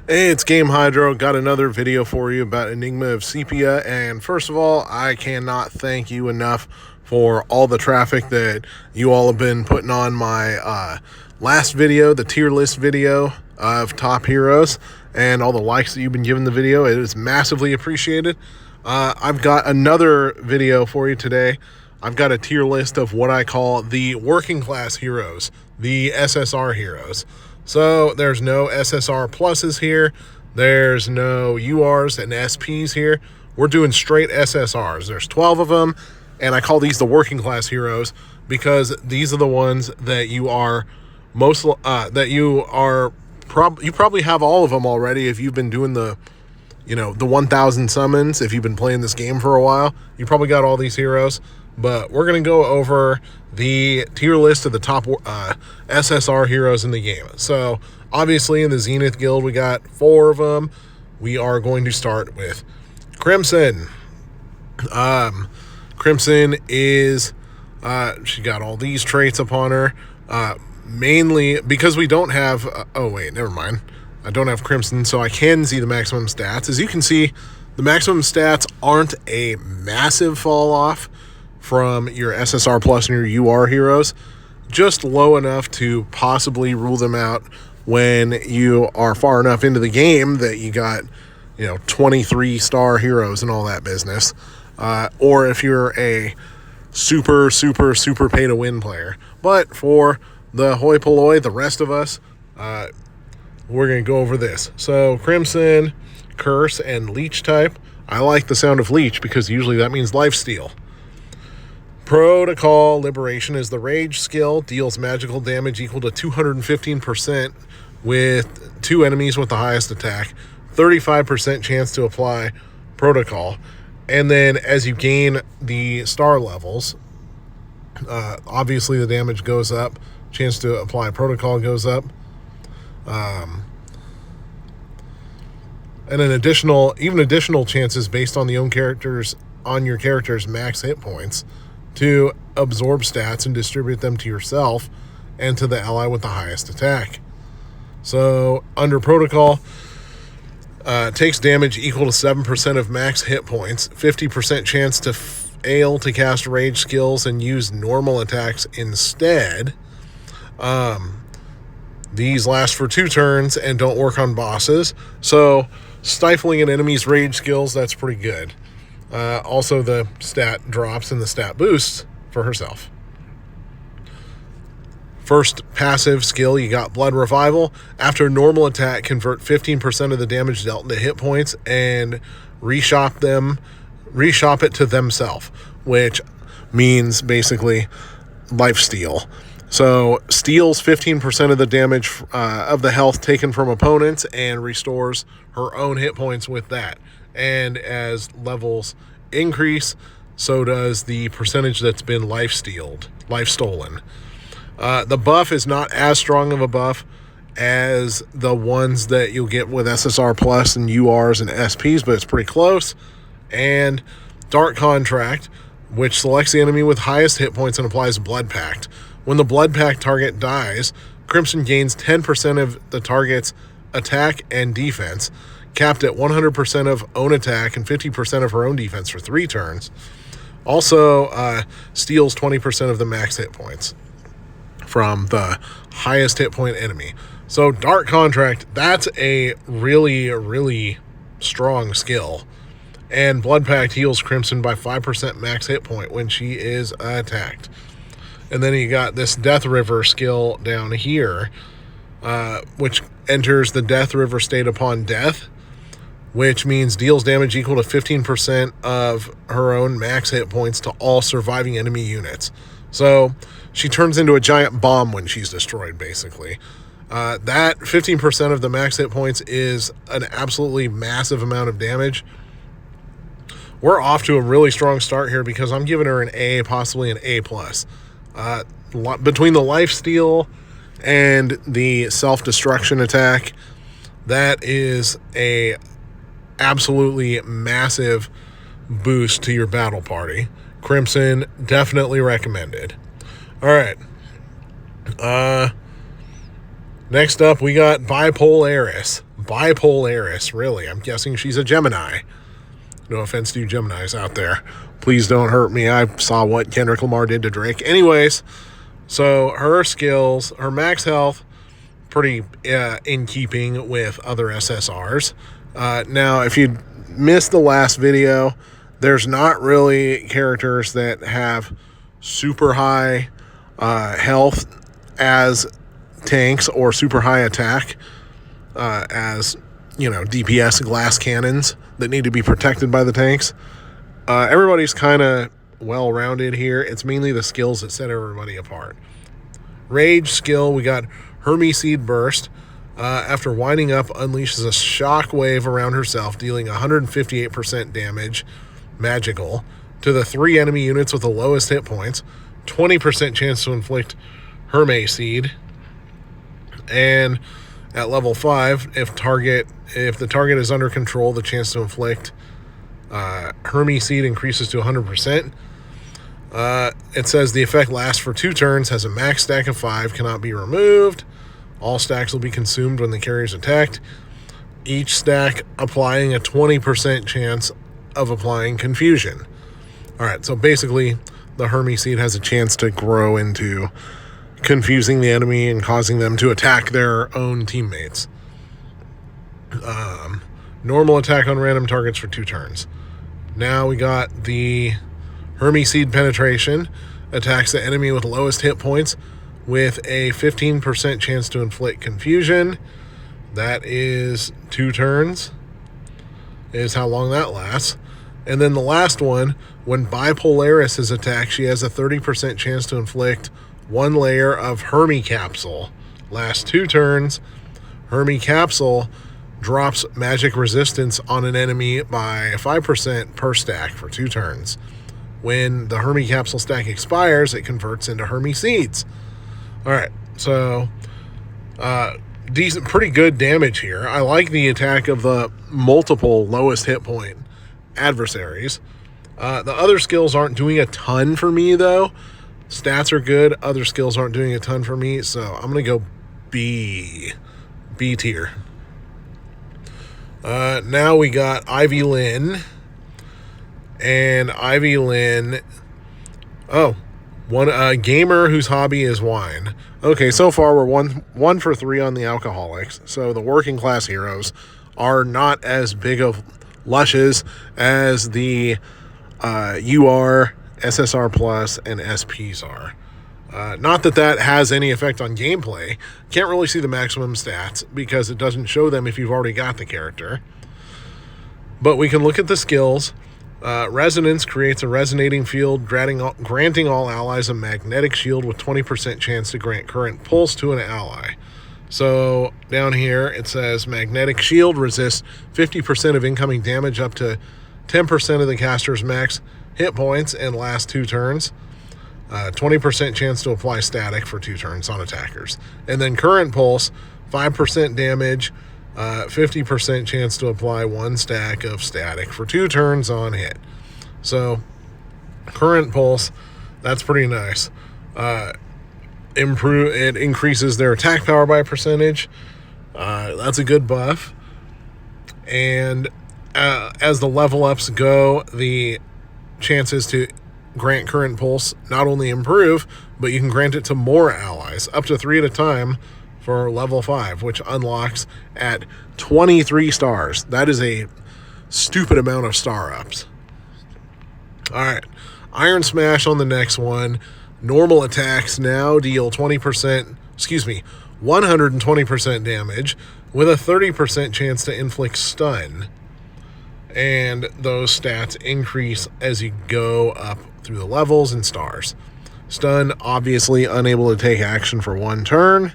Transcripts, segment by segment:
Hey, it's Game Hydro. Got another video for you about Enigma of Sépia. And first of all, I cannot thank you enough for all the traffic that you all have been putting on my last video, the tier list video of top heroes, and all the likes that you've been giving the video. It is massively appreciated. I've got another video for you today. I've got a tier list of what I call the working class heroes, the SSR heroes. So there's no SSR pluses here. There's no URs and SPs here. We're doing straight SSRs. There's 12 of them, and I call these the working class heroes because these are the ones that you are you probably have all of them already if you've been doing the 1,000 summons. If you've been playing this game for a while, you probably got all these heroes. But we're going to go over the tier list of the top SSR heroes in the game. So, obviously, in the Zenith Guild, we got 4 of them. We are going to start with Crimson. Crimson is, she got all these traits upon her. Mainly, because we don't have, oh wait, never mind. I don't have Crimson, so I can see the maximum stats. As you can see, the maximum stats aren't a massive fall off from your SSR Plus and your UR heroes, just low enough to possibly rule them out when you are far enough into the game that you got, 23-star heroes and all that business. Or if you're a super pay-to-win player. But for the hoi polloi, the rest of us, we're going to go over this. So, Crimson, Curse, and Leech type. I like the sound of Leech because usually that means lifesteal. Protocol Liberation is the rage skill, deals magical damage equal to 215% with 2 enemies with the highest attack, 35% chance to apply protocol, and then as you gain the star levels, obviously the damage goes up, chance to apply protocol goes up, and an additional chances based on your character's max hit points to absorb stats and distribute them to yourself and to the ally with the highest attack. So, under protocol, takes damage equal to 7% of max hit points, 50% chance to fail to cast rage skills and use normal attacks instead. These last for 2 turns and don't work on bosses. So, stifling an enemy's rage skills, that's pretty good. Also, the stat drops and the stat boosts for herself. First passive skill, you got Blood Revival. After normal attack, convert 15% of the damage dealt into hit points and reshop it to themselves, which means basically lifesteal. So, steals 15% of the damage of the health taken from opponents and restores her own hit points with that. And as levels increase, so does the percentage that's been life stolen. The buff is not as strong of a buff as the ones that you'll get with SSR Plus and URs and SPs, but it's pretty close. And Dark Contract, which selects the enemy with highest hit points and applies Blood Pact. When the Blood Pact target dies, Crimson gains 10% of the target's attack and defense, capped at 100% of own attack and 50% of her own defense for 3 turns. Also, steals 20% of the max hit points from the highest hit point enemy. So, Dark Contract, that's a really strong skill. And Blood Pact heals Crimson by 5% max hit point when she is attacked. And then you got this Death River skill down here, which enters the Death River state upon death, which means deals damage equal to 15% of her own max hit points to all surviving enemy units. So she turns into a giant bomb when she's destroyed, basically. That 15% of the max hit points is an absolutely massive amount of damage. We're off to a really strong start here because I'm giving her an A, possibly an A+. Between the lifesteal and the self-destruction attack, that is a absolutely massive boost to your battle party. Crimson, definitely recommended. All right. Next up, we got Bipolaris. Bipolaris, really. I'm guessing she's a Gemini. No offense to you Geminis out there. Please don't hurt me. I saw what Kendrick Lamar did to Drake. Anyways, so her skills, her max health, pretty in keeping with other SSRs. Now, if you missed the last video, there's not really characters that have super high health as tanks or super high attack as, you know, DPS glass cannons that need to be protected by the tanks. Everybody's kind of well-rounded here. It's mainly the skills that set everybody apart. Rage skill, we got Hermeseed Burst. After winding up, unleashes a shockwave around herself, dealing 158% damage, magical, to the 3 enemy units with the lowest hit points, 20% chance to inflict Hermeseed, and at level 5, if the target is under control, the chance to inflict Hermeseed increases to 100%. It says the effect lasts for 2 turns, has a max stack of 5, cannot be removed. All stacks will be consumed when the carrier is attacked. Each stack applying a 20% chance of applying confusion. Alright, so basically the Hermeseed has a chance to grow into confusing the enemy and causing them to attack their own teammates. Normal attack on random targets for 2 turns. Now we got the Hermeseed Penetration. Attacks the enemy with lowest hit points with a 15% chance to inflict confusion. That is 2 turns, is how long that lasts. And then the last one, when Bipolaris is attacked, she has a 30% chance to inflict 1 layer of Herme Capsule. Lasts 2 turns. Herme Capsule drops magic resistance on an enemy by 5% per stack for 2 turns. When the Herme Capsule stack expires, it converts into Hermeseeds. Alright, so decent, pretty good damage here. I like the attack of the multiple lowest hit point adversaries. The other skills aren't doing a ton for me, though. Stats are good. Other skills aren't doing a ton for me, so I'm going to go B tier. Now we got Ivy Lynn. And Ivy Lynn... Oh, a gamer whose hobby is wine. Okay, so far we're one for 3 on the alcoholics. So the working class heroes are not as big of lushes as the UR, SSR Plus, and SPs are. Not that that has any effect on gameplay. Can't really see the maximum stats because it doesn't show them if you've already got the character. But we can look at the skills. Resonance creates a resonating field, granting all allies a magnetic shield with 20% chance to grant current pulse to an ally. So down here it says magnetic shield resists 50% of incoming damage up to 10% of the caster's max hit points and lasts 2 turns. 20% chance to apply static for 2 turns on attackers. And then current pulse, 5% damage, 50% chance to apply 1 stack of static for 2 turns on hit. So current pulse, that's pretty nice. It increases their attack power by a percentage. That's a good buff. And as the level ups go, the chances to grant current pulse not only improve, but you can grant it to more allies, up to 3 at a time for level 5, which unlocks at 23 stars. That is a stupid amount of star ups. Alright, Iron Smash on the next one. Normal attacks now deal 120% damage with a 30% chance to inflict stun. And those stats increase as you go up through the levels and stars. Stun, obviously unable to take action for 1 turn.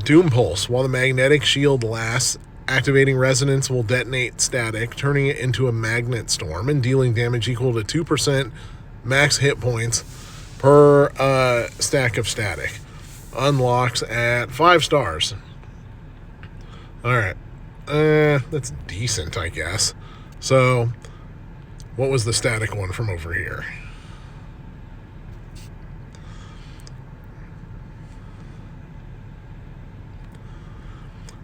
Doom Pulse. While the magnetic shield lasts, activating resonance will detonate static, turning it into a magnet storm and dealing damage equal to 2% max hit points per stack of static. Unlocks at 5 stars. Alright. That's decent, I guess. So, what was the static one from over here?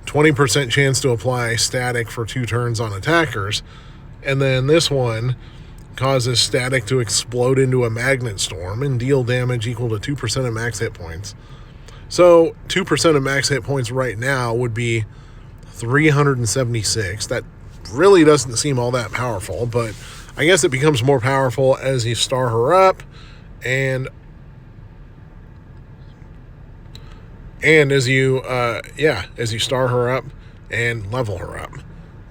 20% chance to apply static for 2 turns on attackers. And then this one causes static to explode into a magnet storm and deal damage equal to 2% of max hit points. So 2% of max hit points right now would be 376. That really doesn't seem all that powerful, but I guess it becomes more powerful as you star her up and as you star her up and level her up.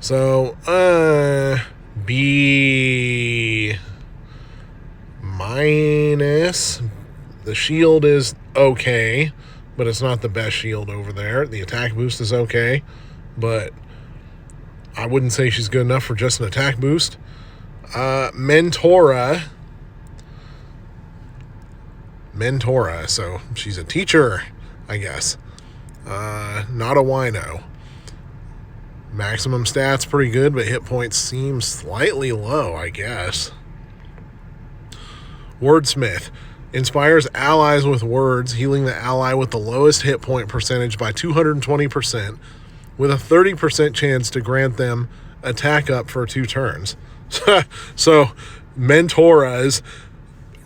So B minus. The shield is okay, but it's not the best shield over there. The attack boost is okay, but I wouldn't say she's good enough for just an attack boost. Mentora, so she's a teacher, I guess. Not a wino. Maximum stats pretty good, but hit points seem slightly low, I guess. Wordsmith. Inspires allies with words, healing the ally with the lowest hit point percentage by 220%, with a 30% chance to grant them attack up for 2 turns. So, Mentora's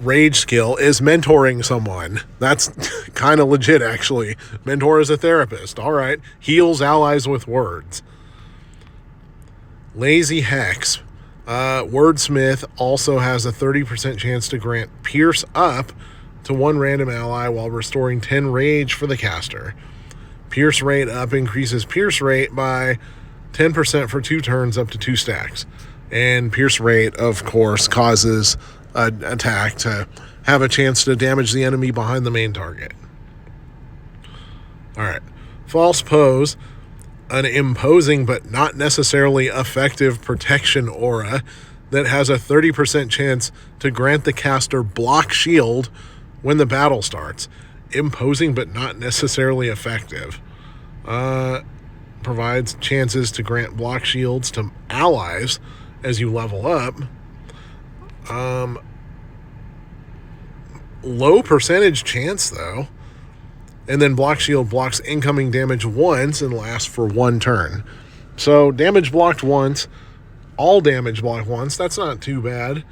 rage skill is mentoring someone. That's kind of legit, actually. Mentora is a therapist. All right. Heals allies with words. Lazy Hex. Wordsmith also has a 30% chance to grant Pierce up to 1 random ally while restoring 10 rage for the caster. Pierce rate up increases Pierce rate by 10% for 2 turns up to 2 stacks. And Pierce rate, of course, causes an attack to have a chance to damage the enemy behind the main target. All right. False Pose. An imposing but not necessarily effective protection aura that has a 30% chance to grant the caster block shield when the battle starts. Imposing but not necessarily effective. Provides chances to grant block shields to allies as you level up. Low percentage chance, though. And then block shield blocks incoming damage once and lasts for 1 turn. So damage blocked once, all damage blocked once. That's not too bad.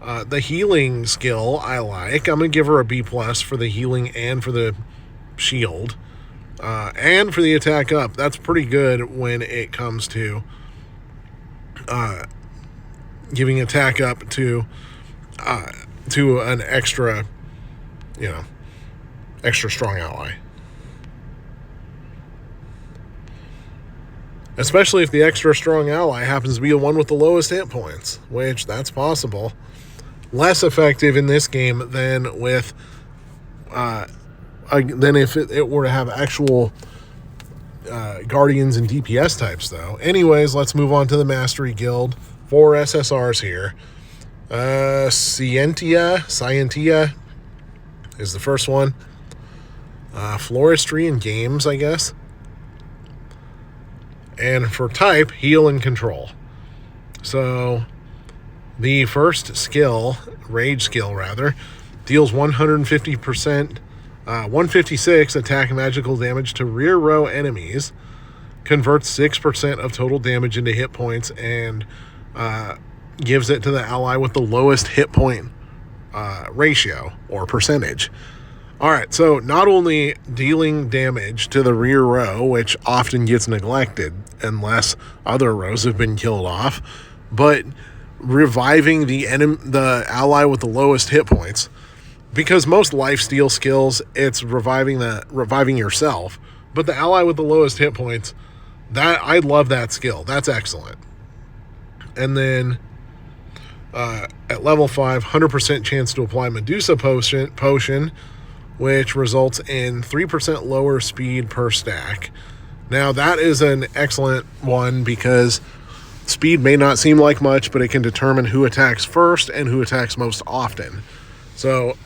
The healing skill I like. I'm going to give her a B+ for the healing and for the shield. And for the attack up. That's pretty good when it comes to giving attack up to an extra, extra strong ally. Especially if the extra strong ally happens to be the one with the lowest hit points, which that's possible. Less effective in this game than with than if it were to have actual guardians and DPS types, though. Anyways, let's move on to the Mastery Guild. 4 SSRs here. Centia is the first one. Floristry and games, I guess. And for type, heal and control. So the first skill, rage skill rather, deals 156 attack magical damage to rear row enemies, converts 6% of total damage into hit points, and gives it to the ally with the lowest hit point ratio or percentage. All right, so not only dealing damage to the rear row, which often gets neglected unless other rows have been killed off, but reviving the ally with the lowest hit points. Because most lifesteal skills, it's reviving yourself, but the ally with the lowest hit points, that I love that skill. That's excellent. And then at level 5, 100% chance to apply Medusa potion, which results in 3% lower speed per stack. Now, that is an excellent one because speed may not seem like much, but it can determine who attacks first and who attacks most often. So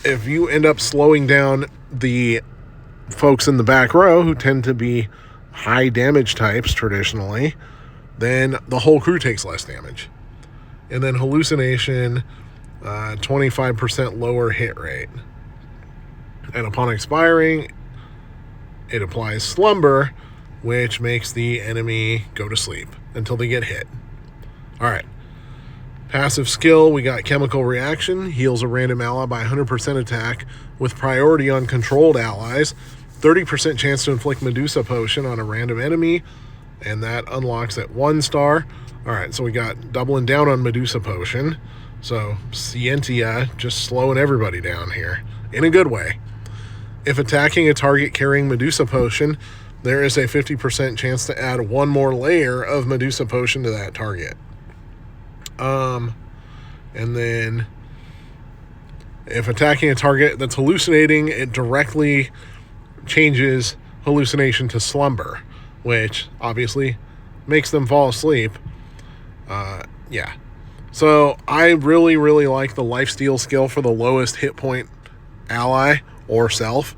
if you end up slowing down the folks in the back row who tend to be high damage types traditionally, then the whole crew takes less damage. And then hallucination, 25% lower hit rate. And upon expiring, it applies slumber, which makes the enemy go to sleep until they get hit. All right. Passive skill, we got Chemical Reaction. Heals a random ally by 100% attack with priority on controlled allies. 30% chance to inflict Medusa Potion on a random enemy, and that unlocks at 1 star. All right, so we got doubling down on Medusa Potion. So Centia just slowing everybody down here in a good way. If attacking a target carrying Medusa Potion, there is a 50% chance to add 1 more layer of Medusa Potion to that target. And then if attacking a target that's hallucinating, it directly changes hallucination to slumber, which obviously makes them fall asleep. Yeah. So I really, really like the lifesteal skill for the lowest hit point ally or self.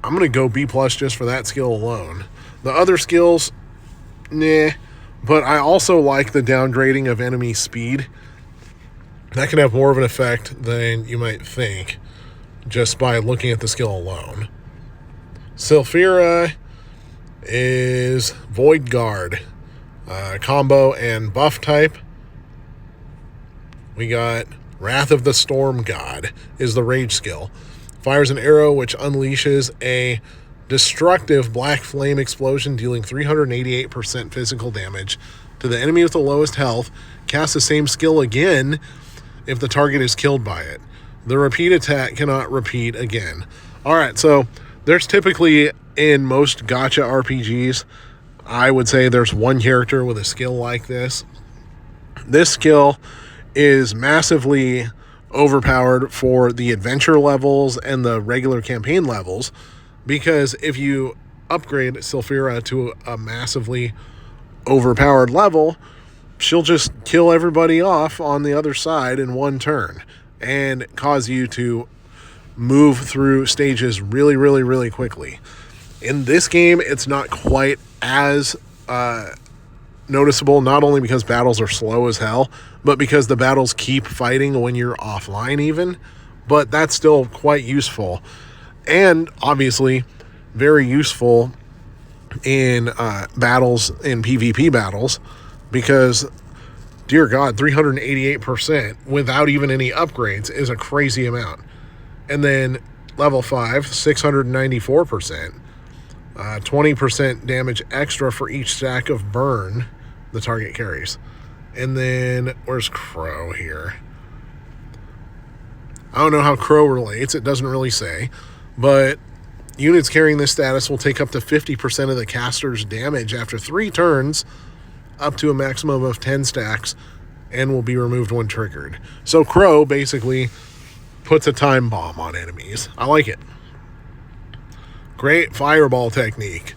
I'm going to go B+ just for that skill alone. The other skills, nah. But I also like the downgrading of enemy speed. That can have more of an effect than you might think just by looking at the skill alone. Sfira is Void Guard, combo and buff type. We got Wrath of the Storm God is the rage skill. Fires an arrow which unleashes a destructive black flame explosion dealing 388% physical damage to the enemy with the lowest health. Cast the same skill again if the target is killed by it. The repeat attack cannot repeat again. Alright, so there's typically, in most gacha RPGs, I would say there's one character with a skill like this. This skill is massively overpowered for the adventure levels and the regular campaign levels, because if you upgrade Sfira to a massively overpowered level, she'll just kill everybody off on the other side in one turn and cause you to move through stages really, really, really quickly. In this game, it's not quite as noticeable, not only because battles are slow as hell, but because the battles keep fighting when you're offline even, but that's still quite useful. And obviously very useful in battles, in PvP battles, because dear God, 388% without even any upgrades is a crazy amount. And then level 5, 694%, 20% damage extra for each stack of burn the target carries. And then where's Crow here? I don't know how Crow relates, it doesn't really say, but units carrying this status will take up to 50% of the caster's damage after 3 turns, up to a maximum of 10 stacks, and will be removed when triggered. So Crow basically puts a time bomb on enemies. I like it. Great fireball technique.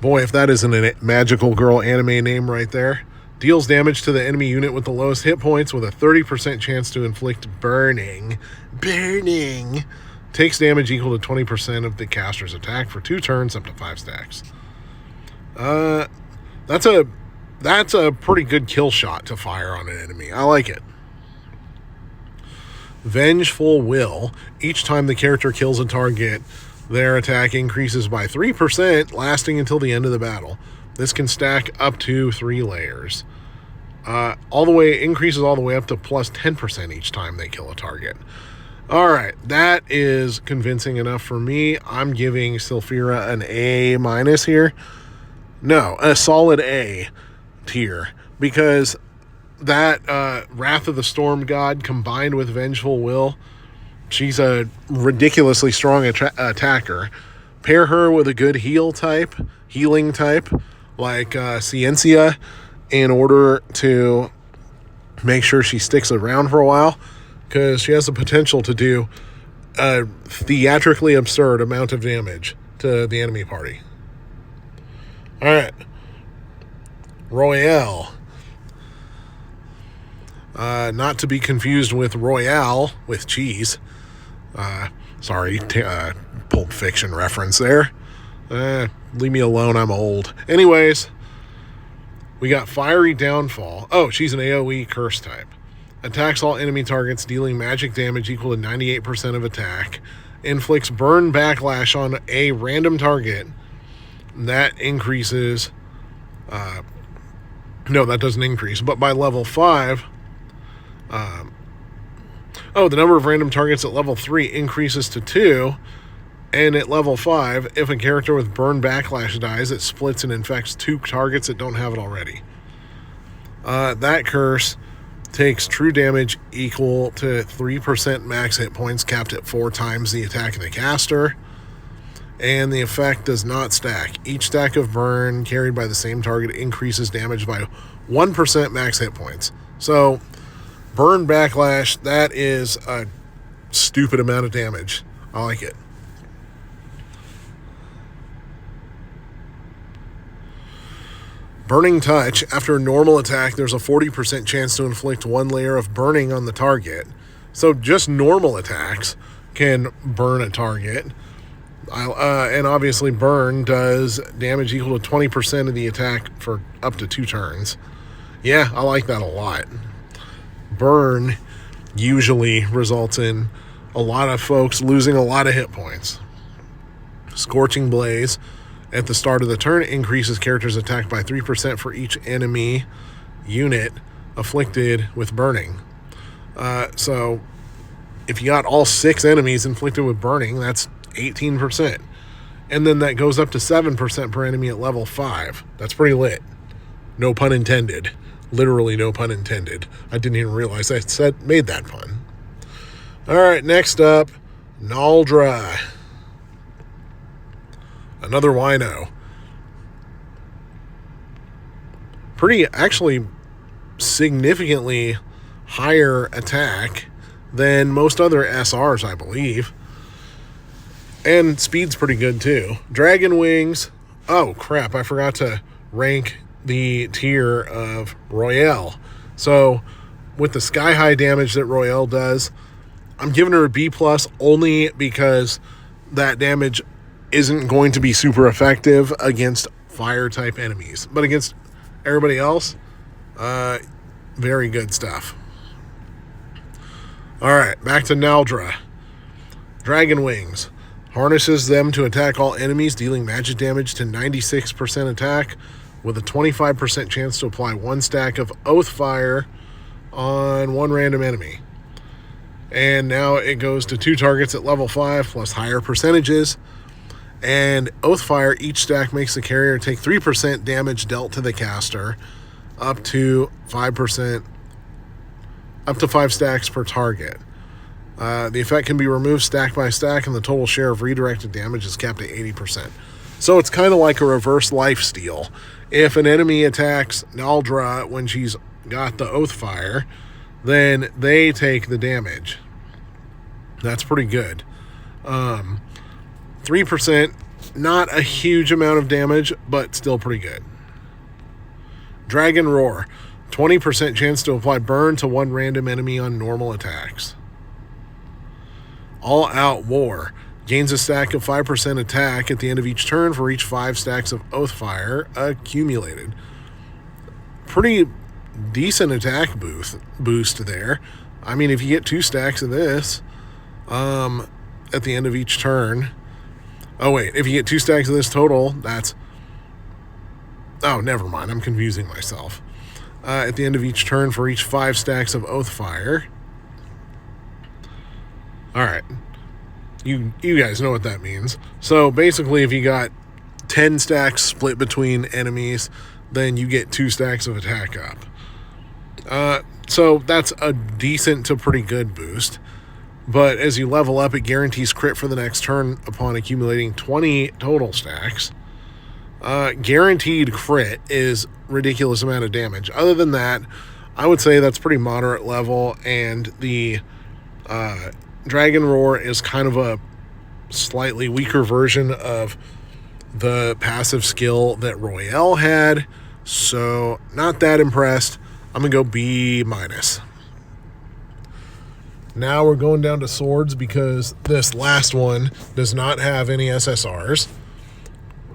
Boy, if that isn't a magical girl anime name right there. Deals damage to the enemy unit with the lowest hit points with a 30% chance to inflict burning. Burning. Takes damage equal to 20% of the caster's attack for 2 turns up to 5 stacks. That's a pretty good kill shot to fire on an enemy. I like it. Vengeful Will. Each time the character kills a target, their attack increases by 3%, lasting until the end of the battle. This can stack up to 3 layers. Increases all the way up to plus 10% each time they kill a target. All right, that is convincing enough for me. I'm giving Sfira an A- here. No, a solid A tier, because that Wrath of the Storm God combined with Vengeful Will, she's a ridiculously strong attacker. Pair her with a good healing type, like Centia, in order to make sure she sticks around for a while, because she has the potential to do a theatrically absurd amount of damage to the enemy party. All right. Royale. Not to be confused with Royale with cheese. Sorry, Pulp Fiction reference there. Leave me alone, I'm old. Anyways, we got Fiery Downfall. Oh, she's an AoE curse type. Attacks all enemy targets, dealing magic damage equal to 98% of attack. Inflicts burn backlash on a random target that increases... no, that doesn't increase. But by level 5... the number of random targets at level 3 increases to 2. And at level 5, if a character with burn backlash dies, it splits and infects 2 targets that don't have it already. That curse takes true damage equal to 3% max hit points, capped at 4 times the attack of the caster. And the effect does not stack. Each stack of burn carried by the same target increases damage by 1% max hit points. So, burn backlash, that is a stupid amount of damage. I like it. Burning Touch. After a normal attack, there's a 40% chance to inflict 1 layer of burning on the target. So just normal attacks can burn a target. And obviously burn does damage equal to 20% of the attack for up to 2 turns. Yeah, I like that a lot. Burn usually results in a lot of folks losing a lot of hit points. Scorching Blaze. At the start of the turn, it increases characters' attack by 3% for each enemy unit afflicted with burning. So if you got all 6 enemies inflicted with burning, that's 18%. And then that goes up to 7% per enemy at level 5. That's pretty lit. No pun intended. Literally no pun intended. I didn't even realize I made that pun. All right, next up, Naldra. Another wino. Actually significantly higher attack than most other SRs, I believe. And speed's pretty good too. Dragon Wings. Oh crap, I forgot to rank the tier of Royale. So with the sky high damage that Royale does, I'm giving her a B+ only because that damage isn't going to be super effective against fire type enemies, but against everybody else, very good stuff. All right, back to Naldra. Dragon Wings harnesses them to attack all enemies, dealing magic damage to 96% attack with a 25% chance to apply 1 stack of Oath Fire on 1 random enemy. And now it goes to 2 targets at level 5 plus higher percentages. And Oathfire, each stack makes the carrier take 3% damage dealt to the caster, up to 5%, up to 5 stacks per target. The effect can be removed stack by stack, and the total share of redirected damage is capped at 80%. So it's kind of like a reverse lifesteal. If an enemy attacks Naldra when she's got the Oathfire, then they take the damage. That's pretty good. 3%, not a huge amount of damage, but still pretty good. Dragon Roar, 20% chance to apply burn to 1 random enemy on normal attacks. All Out War, gains a stack of 5% attack at the end of each turn for each 5 stacks of Oathfire accumulated. Pretty decent attack boost there. I mean, if you get 2 stacks of this at the end of each turn... Oh, wait. If you get 2 stacks of this total, that's... Oh, never mind. I'm confusing myself. At the end of each turn for each 5 stacks of Oathfire. All right. You guys know what that means. So, basically, if you got 10 stacks split between enemies, then you get 2 stacks of attack up. So, that's a decent to pretty good boost. But as you level up, it guarantees crit for the next turn upon accumulating 20 total stacks. Guaranteed crit is ridiculous amount of damage. Other than that, I would say that's pretty moderate level, and the Dragon Roar is kind of a slightly weaker version of the passive skill that Royale had. So, not that impressed. I'm going to go B-. Now we're going down to swords because this last one does not have any SSRs.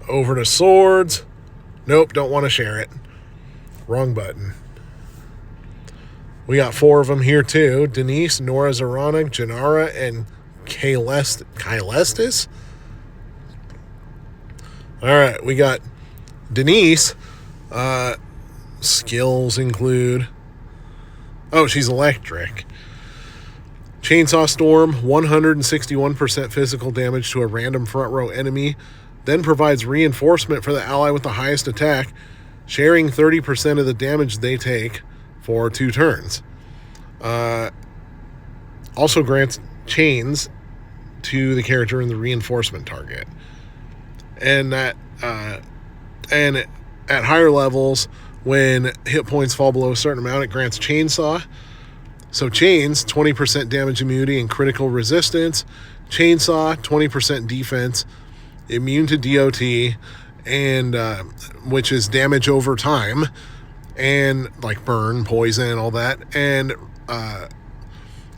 Over to swords. Nope, don't want to share it. Wrong button. We got 4 of them here too. Denise, Nora Zarana, Janara, and Kestus. All right, we got Denise. Skills include... Oh, she's electric. Chainsaw Storm, 161% physical damage to a random front row enemy, then provides reinforcement for the ally with the highest attack, sharing 30% of the damage they take for 2 turns. Also grants chains to the character in the reinforcement target. And that and at higher levels, when hit points fall below a certain amount, it grants Chainsaw. So chains, 20% damage immunity and critical resistance. Chainsaw, 20% defense, immune to DOT, and which is damage over time, and like burn, poison, all that, and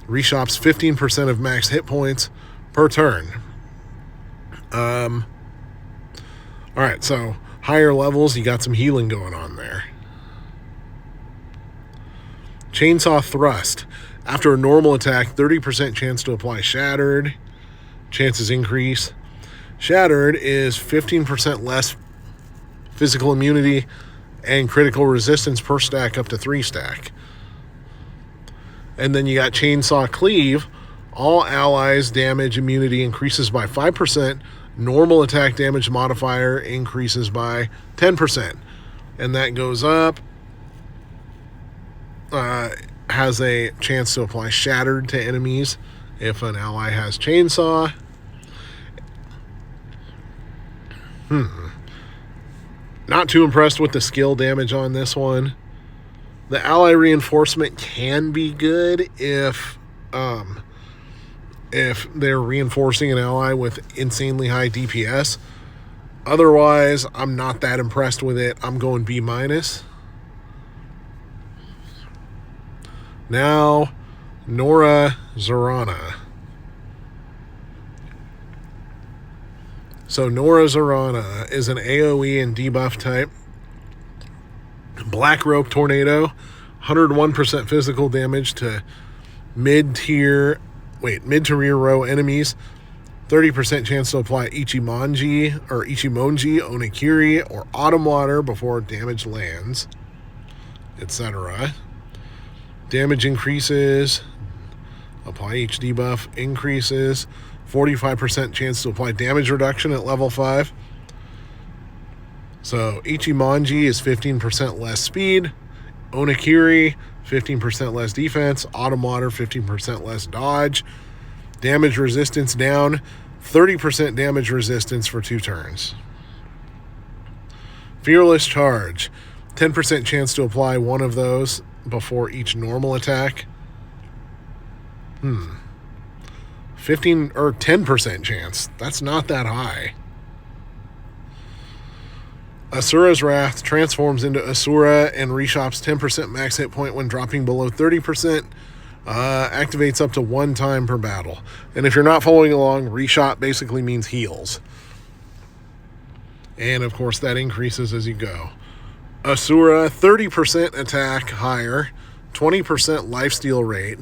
reshops 15% of max hit points per turn. All right, so higher levels, you got some healing going on there. Chainsaw Thrust. After a normal attack, 30% chance to apply Shattered. Chances increase. Shattered is 15% less physical immunity and critical resistance per stack up to 3 stack. And then you got Chainsaw Cleave. All allies' damage immunity increases by 5%. Normal attack damage modifier increases by 10. And that goes up. Has a chance to apply Shattered to enemies if an ally has Chainsaw. Not too impressed with the skill damage on this one. The ally reinforcement can be good if they're reinforcing an ally with insanely high DPS. Otherwise, I'm not that impressed with it. I'm going B-. Now, Nora Zarana. So Nora Zarana is an AoE and debuff type. Black Rope Tornado, 101% physical damage to mid to rear row enemies. 30% chance to apply Ichimonji or Ichimonji, Onikiri, or Autumn Water before damage lands, etc. Damage increases. Apply each debuff increases. 45% chance to apply damage reduction at level 5. So Ichimonji is 15% less speed. Onikiri, 15% less defense. Autumn Water, 15% less dodge. Damage resistance down. 30% damage resistance for 2 turns. Fearless Charge. 10% chance to apply one of those before each normal attack. 15 or 10% chance. That's not that high. Asura's Wrath transforms into Asura and reshops 10% max hit point when dropping below 30%. Activates up to 1 time per battle. And if you're not following along, reshot basically means heals. And of course that increases as you go. Asura, 30% attack higher, 20% lifesteal rate,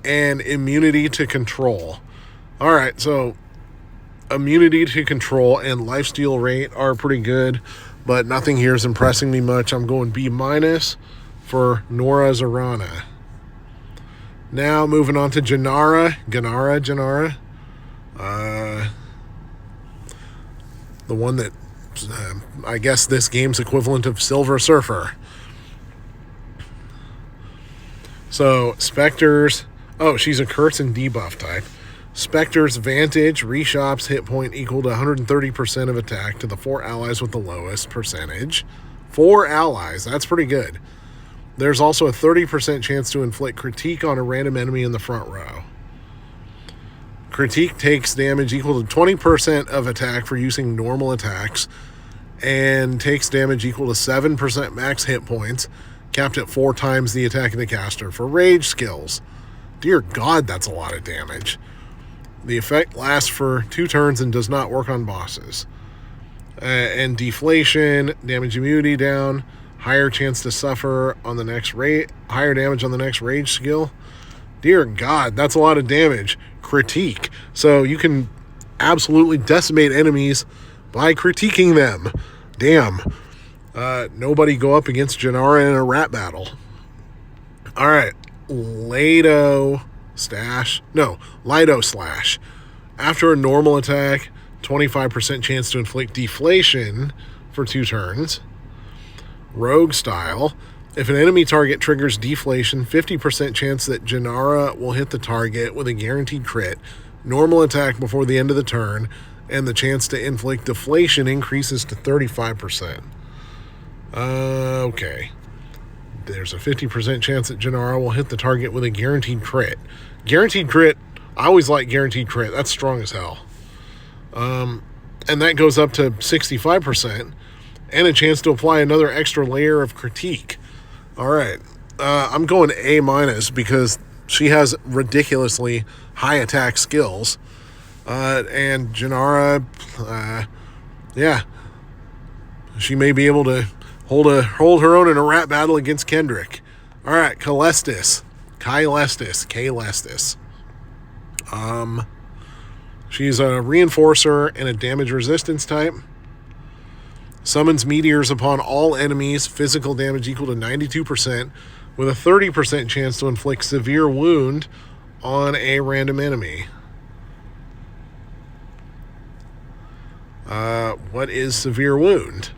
and immunity to control. Alright, so immunity to control and lifesteal rate are pretty good, but nothing here is impressing me much. I'm going B- for Nora Zarana. Now moving on to Janara. The one that I guess this game's equivalent of Silver Surfer. So Spectre's, she's a curse and debuff type. Spectre's Vantage reshops hit point equal to 130% of attack to the 4 allies with the lowest percentage. 4 allies, that's pretty good. There's also a 30% chance to inflict critique on a random enemy in the front row. Critique takes damage equal to 20% of attack for using normal attacks and takes damage equal to 7% max hit points, capped at 4 times the attack of the caster for rage skills. Dear God, that's a lot of damage. The effect lasts for 2 turns and does not work on bosses. And deflation, damage immunity down, higher chance to suffer on the next higher damage on the next rage skill. Dear God, that's a lot of damage. Critique. So you can absolutely decimate enemies by critiquing them. Damn. Nobody go up against Janara in a rap battle. All right. Lido Slash. After a normal attack, 25% chance to inflict deflation for 2 turns. Rogue style. If an enemy target triggers deflation, 50% chance that Janara will hit the target with a guaranteed crit. Normal attack before the end of the turn, and the chance to inflict deflation increases to 35%. Okay. There's a 50% chance that Janara will hit the target with a guaranteed crit. Guaranteed crit, I always like guaranteed crit. That's strong as hell. And that goes up to 65%, and a chance to apply another extra layer of critique. All right. I'm going A- because she has ridiculously high attack skills. And Janara, she may be able to hold her own in a rap battle against Kendrick. All right, Kestus. She's a reinforcer and a damage resistance type. Summons meteors upon all enemies, physical damage equal to 92%, with a 30% chance to inflict severe wound on a random enemy. What is severe wound?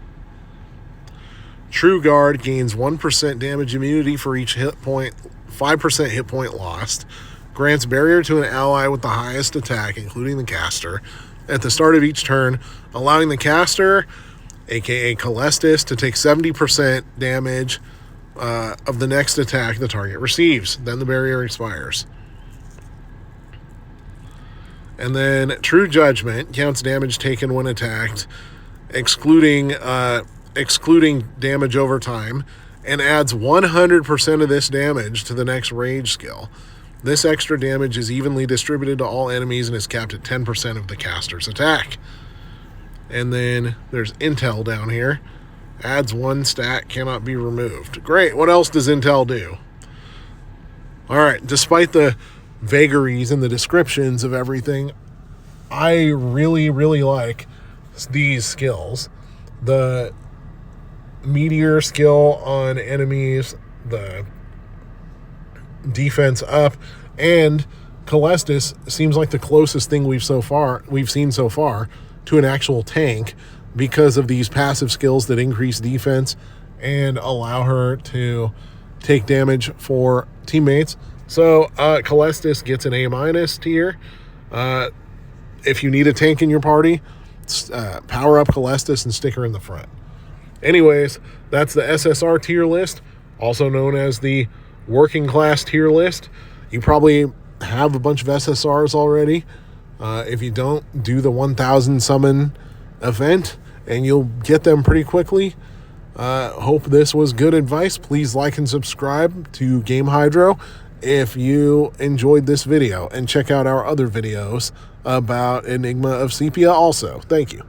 True Guard gains 1% damage immunity for each hit point, 5% hit point lost. Grants barrier to an ally with the highest attack, including the caster, at the start of each turn, allowing the caster, aka Kestus, to take 70% damage of the next attack the target receives. Then the barrier expires. And then True Judgment counts damage taken when attacked, excluding damage over time, and adds 100% of this damage to the next rage skill. This extra damage is evenly distributed to all enemies and is capped at 10% of the caster's attack. And then there's Intel down here. Adds 1 stat, cannot be removed. Great. What else does Intel do? All right. Despite the vagaries and the descriptions of everything, I really, really like these skills. The meteor skill on enemies, the defense up, and Kestus seems like the closest thing we've seen so far to an actual tank because of these passive skills that increase defense and allow her to take damage for teammates. So Kestus gets an A- tier. If you need a tank in your party, power up Kestus and stick her in the front. Anyways, that's the SSR tier list, also known as the working class tier list. You probably have a bunch of SSRs already. If you don't, do the 1000 summon event and you'll get them pretty quickly. Hope this was good advice. Please like and subscribe to Game Hydro if you enjoyed this video, and check out our other videos about Enigma of Sépia also. Thank you.